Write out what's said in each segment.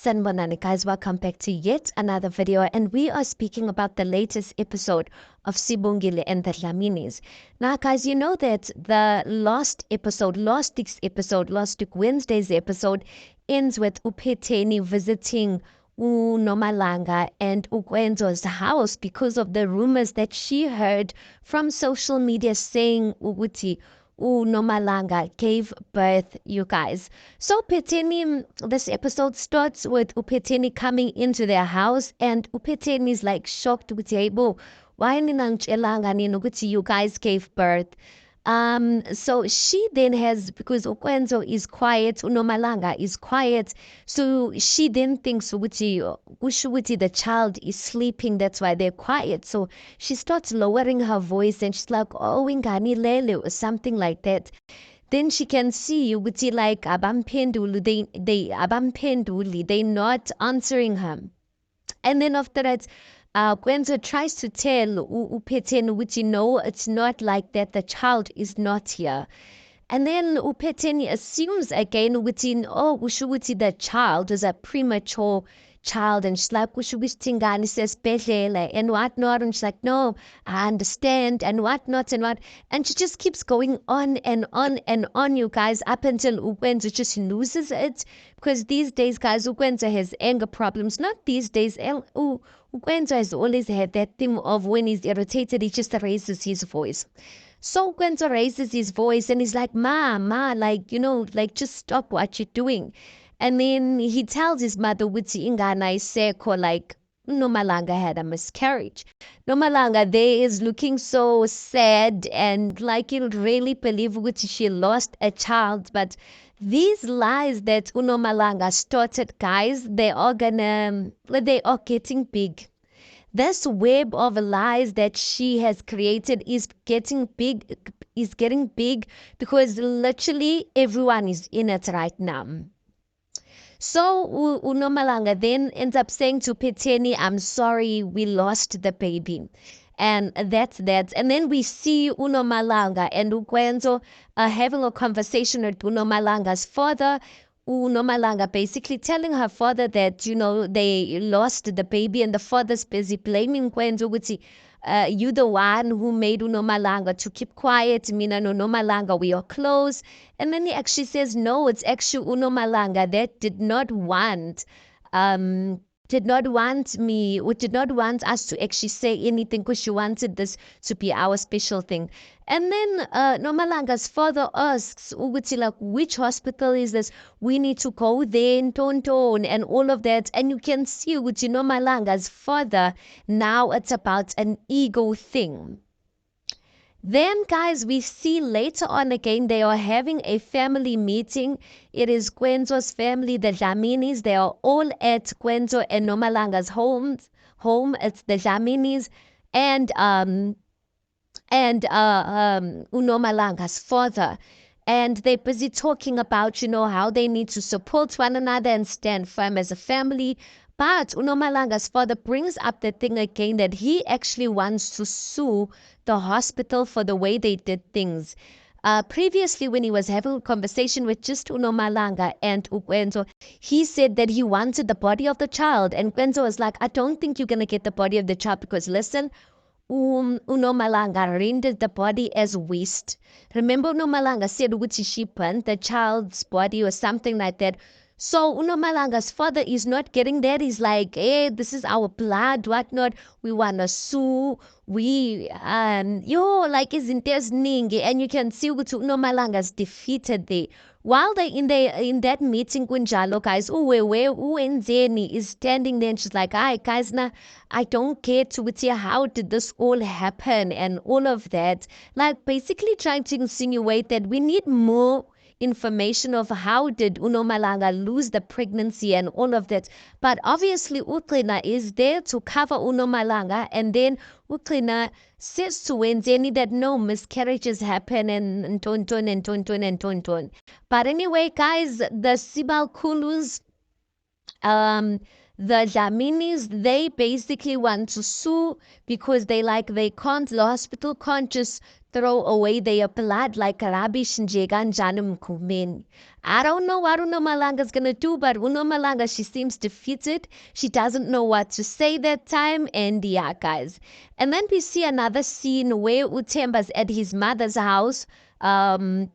Sanbonani guys, welcome back to yet another video, and we are speaking about the latest episode of Sibongile and the Dlaminis. Now guys, you know that the last week's episode, last week Wednesday's episode ends with uPhetheni visiting uNomalanga and uKwenzo's house because of the rumors that she heard from social media saying ukuthi uNomalanga gave birth, you guys. So uPhetheni, this episode starts with uPhetheni coming into their house, and uPhetheni is like shocked with Yebo. Why ninangitshelanga nina ukuthi you guys gave birth? So she then has, because Ukwenzo is quiet, uNomalanga is quiet, so she then thinks ukuthi the child is sleeping, that's why they're quiet. So she starts lowering her voice and she's like, oh, ingani lele, or something like that. Then she can see ukuthi like they're not answering her. And then after that, Kwenzo tries to tell uPhetheni which no, it's not like that. The child is not here. And then uPhetheni assumes again within, oh, ushukuthi the child is a premature child, and she's like, ushukuthi says bedlela and whatnot, and she's like, no, I understand and whatnot and what, and she just keeps going on and on and on, you guys, up until Ukwenzo just loses it, because these days, guys, Ukwenzo has anger problems. Not these days, Ukwenzo has always had that thing of when he's irritated, he just raises his voice. So Kwenzo raises his voice and he's like, Ma, like, like, just stop what you're doing. And then he tells his mother, Witsi ingana iseko, like, Nomalanga had a miscarriage. Nomalanga there is looking so sad and like you really believe Witsi she lost a child. But these lies that Unomalanga started, guys, they are getting big. This web of lies that she has created is getting big, because literally everyone is in it right now. So uNomalanga then ends up saying to Phetheni, I'm sorry, we lost the baby. And that's that. And then we see uNomalanga and Ukwenzo having a conversation with uNomalanga's father. Unomalanga basically telling her father that, they lost the baby, and the father's busy blaming Kwenzo ukuthi you the one who made Unomalanga to keep quiet. Mina no Nomalanga, we are close. And then he actually says, no, it's actually Unomalanga that did not want me, or did not want us to actually say anything, because she wanted this to be our special thing. And then Nomalanga's father asks, like, which hospital is this? We need to go there in Tonton and all of that. And you can see Nomalanga's father, now it's about an ego thing. Then, guys, we see later on again, they are having a family meeting. It is Kwenzo's family, the Dlaminis. They are all at Kwenzo and Nomalanga's home. It's the Dlaminis and Unomalanga's father. And they're busy talking about, how they need to support one another and stand firm as a family. But Unomalanga's father brings up the thing again that he actually wants to sue the hospital for the way they did things. Previously, when he was having a conversation with just Unomalanga and Ukwenzo, he said that he wanted the body of the child. And Kwenzo was like, I don't think you're going to get the body of the child, because listen, Unomalanga rendered the body as waste. Remember, Unomalanga said ukuthi she burnt the child's body or something like that. So Unomalanga's father is not getting that. He's like, hey, this is our blood, whatnot. We wanna sue. We like isn't there's ningi, and you can see Unomalanga's defeated there. While they in that meeting, Kunjalo guys, Uwenzeni is standing there and she's like, hi guys, I don't care to see how did this all happen and all of that. Like basically trying to insinuate that we need more information of how did Unomalanga lose the pregnancy and all of that. But obviously Uklina is there to cover Unomalanga, and then Uklina says to Wenzeni that no miscarriages happen and ton. But anyway, guys, the Sibal Kulus, the Dlaminis, they basically want to sue because the hospital can't just throw away their blood like rubbish nje kanjani emgumeni. I don't know what Unomalanga gonna do, but Unomalanga, she seems defeated. She doesn't know what to say that time, and yeah, guys. And then we see another scene where Utemba's at his mother's house. Utemba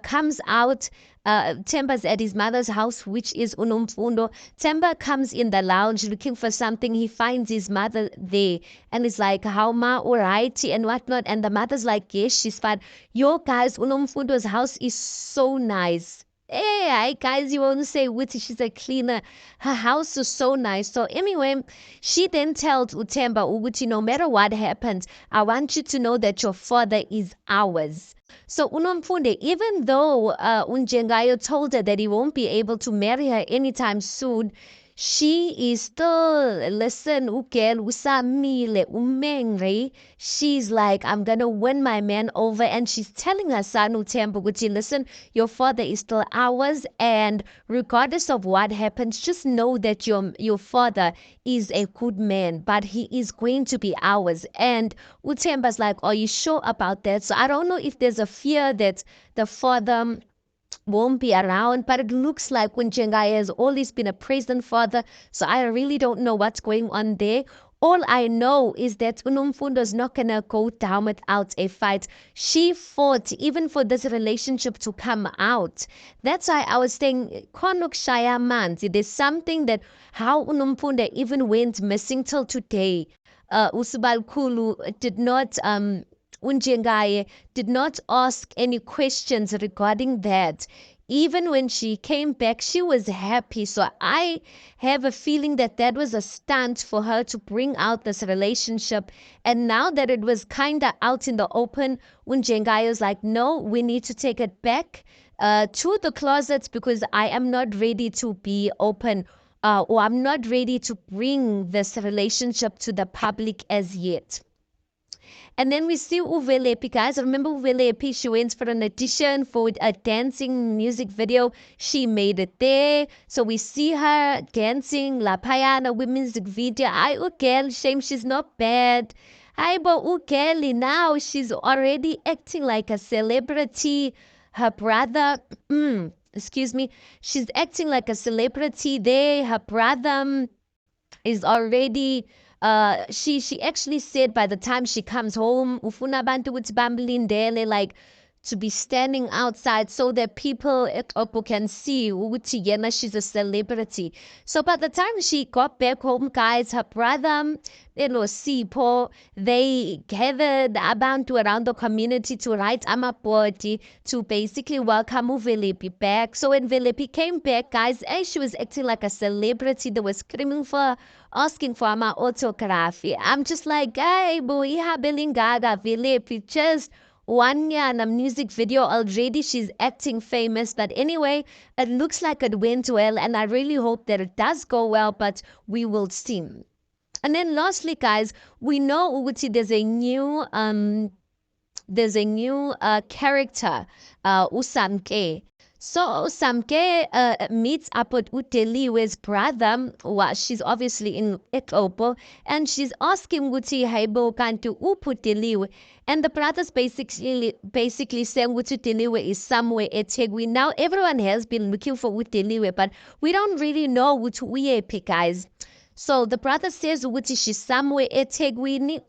comes out. Temba's at his mother's house, which is Unomfundo. Temba comes in the lounge looking for something. He finds his mother there and is like, how ma, alrighty and whatnot. And the mother's like, yes, she's fine. Yo, guys, Unomfundo's house is so nice. Hey, guys, you won't say Witty, she's a cleaner. Her house is so nice. So anyway, she then tells Utemba, Uguti, no matter what happens, I want you to know that your father is ours. So Unomfunde, even though Unjengayo told her that he won't be able to marry her anytime soon, she is still, listen, Ukel, Usamile, Umengre. She's like, I'm gonna win my man over, and she's telling her son Utemba, Gucci, listen, your father is still ours, and regardless of what happens, just know that your father is a good man, but he is going to be ours. And Utemba's like, are you sure about that? So I don't know if there's a fear that the father won't be around, but it looks like when Jengai has always been a present father, so I really don't know what's going on there. All I know is that Unomfundo is not gonna go down without a fight. She fought even for this relationship to come out. That's why I was saying, Konuk Shaya Manzi, there's something that how Unomfundo even went missing till today. Usubal Kulu did not Unjengaye did not ask any questions regarding that. Even when she came back, she was happy. So I have a feeling that that was a stunt for her to bring out this relationship. And now that it was kind of out in the open, Unjengaye was like, no, we need to take it back to the closets because I am not ready to be open. Or I'm not ready to bring this relationship to the public as yet. And then we see Uvelepi, guys. Remember Uvelepi? She went for an audition for a dancing music video. She made it there. So we see her dancing La Payana with music video. I Ukel, shame she's not bad. I but Ukeli now she's already acting like a celebrity. Her brother, excuse me, she's acting like a celebrity there. Her brother is already she actually said by the time she comes home ufuna abantu ukuthi bamlindele, like to be standing outside so that people can see ukuthi yena she's a celebrity. So by the time she got back home, guys, her brother Sipho, they gathered abantu around the community to write amapoti to basically welcome Uvelepi back. So when Velepi came back, guys, she was acting like a celebrity. They were screaming for, asking for my autograph. I'm just like, hey, boy, Belingaga, Velepi, just 1 year and a music video already. She's acting famous. But anyway, it looks like it went well, and I really hope that it does go well, but we will see. And then lastly, guys, we know Uguti there's a new character, Usamke. So Usamke meets up with Uteliwe's brother. Well, she's obviously in Ekopo, and she's asking Uti Haibo Kantu Uputeliwe. And the brothers basically saying Uteliwe is somewhere at Tegui. Now everyone has been looking for Uteliwe, but we don't really know Utuyepi, guys. So the brother says Uti she's somewhere at Tegui,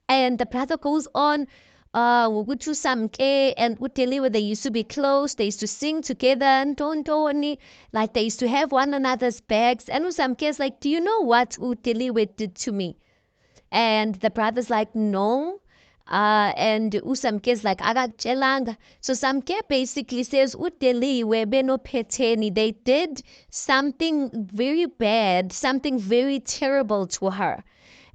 and the brother goes on. Wugutu Samke and Uteliwe, they used to be close, they used to sing together and don't like they used to have one another's bags. And Usamke is like, do you know what Uteliwe did to me? And the brother's like, no. And Usamke is like, Agajelanga. So Samke basically says, Uteliwe beno peteni. They did something very bad, something very terrible to her.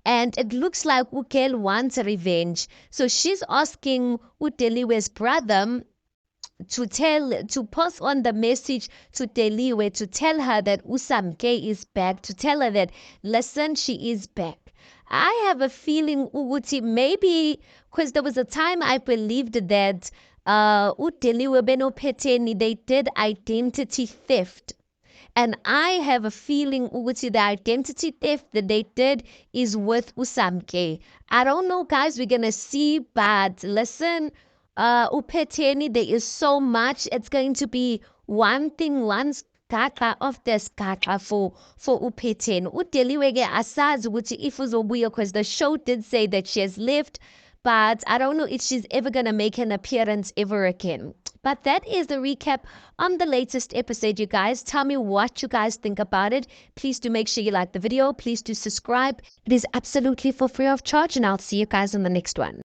And it looks like Ukel wants a revenge. So she's asking Uteliwe's brother to pass on the message to Teliwe, to tell her that Usamke is back, to tell her that, listen, she is back. I have a feeling Uguti maybe, because there was a time I believed that Uteliwe Beno Peteni, they did identity theft. And I have a feeling ukuthi the identity theft that they did is with Usamke. I don't know, guys. We're gonna see, but listen, Upeteni, there is so much. It's going to be one thing, one skaka of the skaka for Upeteni. Udeliwege asazi ukuthi if uzobuya, because the show did say that she has left, but I don't know if she's ever gonna make an appearance ever again. But that is the recap on the latest episode, you guys. Tell me what you guys think about it. Please do make sure you like the video. Please do subscribe. It is absolutely for free of charge, and I'll see you guys in the next one.